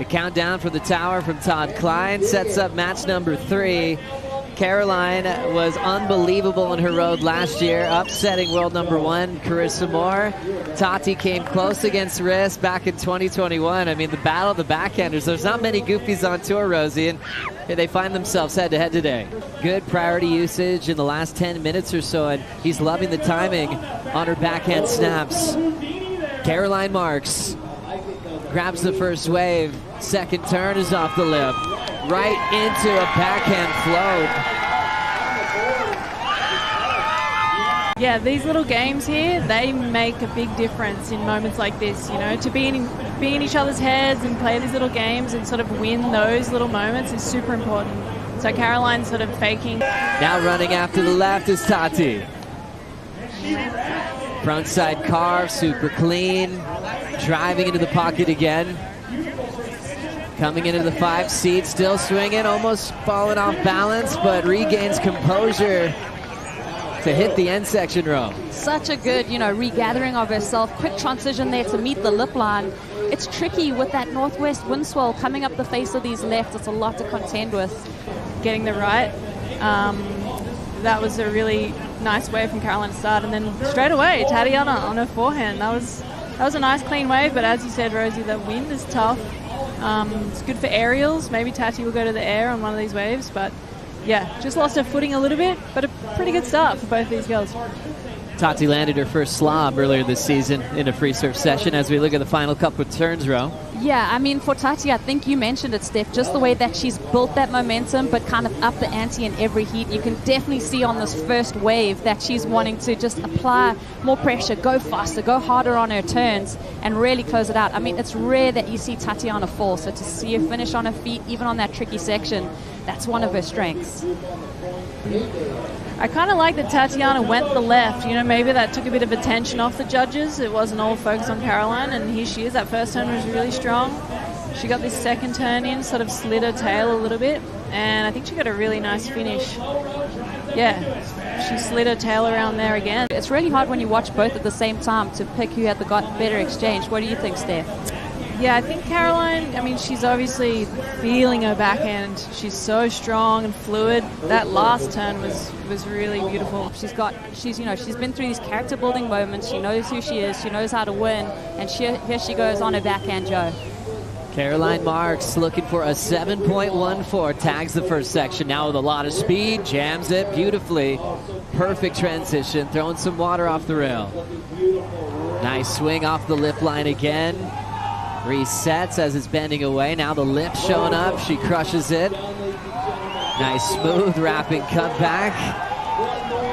The countdown for the tower from Todd Klein sets up match number 3. Caroline was unbelievable in her road last year, upsetting world number 1, Carissa Moore. Tati came close against Riss back in 2021. I mean, the battle of the backhanders. There's not many goofies on tour, Rosie, and they find themselves head-to-head today. Good priority usage in the last 10 minutes or so, and he's loving the timing on her backhand snaps. Caroline Marks grabs the first wave. Second turn is off the lip. Right into a backhand float. Yeah, these little games here, they make a big difference in moments like this, you know, to be in each other's heads and play these little games and sort of win those little moments is super important. So Caroline's sort of faking. Now running after the left is Tati. Frontside carve, super clean. Driving into the pocket again. Coming into the 5 seat, still swinging, almost falling off balance, but regains composure to hit the end section row. Such a good, regathering of herself. Quick transition there to meet the lip line. It's tricky with that northwest wind swell coming up the face of these lefts. It's a lot to contend with. Getting the right. That was a really nice wave from Caroline to start, and then straight away, Tatiana on her forehand. That was a nice clean wave, but as you said, Rosie, the wind is tough. It's good for aerials. Maybe Tati will go to the air on one of these waves, but yeah, just lost her footing a little bit, but a pretty good start for both these girls. Tati landed her first slob earlier this season in a free surf session as we look at the final couple of turns, Ro. Yeah, I mean, for Tati, I think you mentioned it, Steph, just the way that she's built that momentum, but kind of up the ante in every heat. You can definitely see on this first wave that she's wanting to just apply more pressure, go faster, go harder on her turns, and really close it out. I mean, it's rare that you see Tatiana fall, so to see her finish on her feet, even on that tricky section, that's one of her strengths. I kind of like that Tatiana went the left. Maybe that took a bit of attention off the judges. It wasn't all focused on Caroline, and here she is. That first turn was really strong. She got this second turn in, sort of slid her tail a little bit, and I think she got a really nice finish. Yeah, she slid her tail around there again. It's really hard when you watch both at the same time to pick who had the better exchange. What do you think, Steph? Yeah, I think Caroline, she's obviously feeling her backhand. She's so strong and fluid. That last turn was really beautiful. She's been through these character building moments. She knows who she is. She knows how to win. And here she goes on her backhand, Joe. Caroline Marks looking for a 7.14. Tags the first section now with a lot of speed. Jams it beautifully. Perfect transition. Throwing some water off the rail. Nice swing off the lip line again. Resets as it's bending away. Now the lip showing up. She crushes it. Nice smooth wrapping cutback.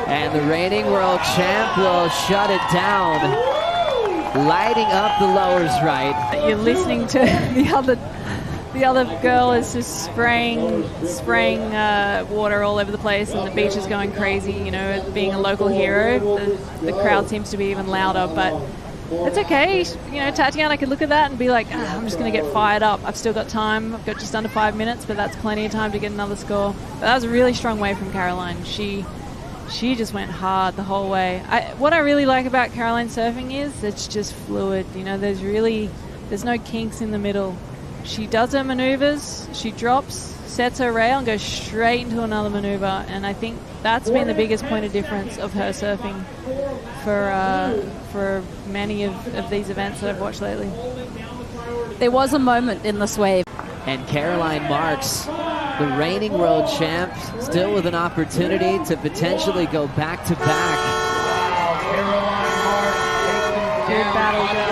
And the reigning world champ will shut it down. Lighting up the lowers right. You're listening to the other girl is just spraying water all over the place, and the beach is going crazy. Being a local hero, the crowd seems to be even louder, but it's okay. Tatiana could look at that and be like, I'm just going to get fired up. I've still got time. I've got just under 5 minutes, but that's plenty of time to get another score. But that was a really strong wave from Caroline. She just went hard the whole way. What I really like about Caroline surfing is it's just fluid. There's no kinks in the middle. She does her maneuvers, she drops, sets her rail, and goes straight into another maneuver. And I think that's been the biggest point of difference of her surfing for many of these events that I've watched lately. There was a moment in this wave. And Caroline Marks, the reigning world champ, still with an opportunity to potentially go back-to-back. Good battle, girls.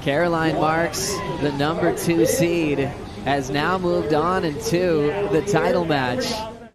Caroline Marks, the number 2 seed, has now moved on into the title match.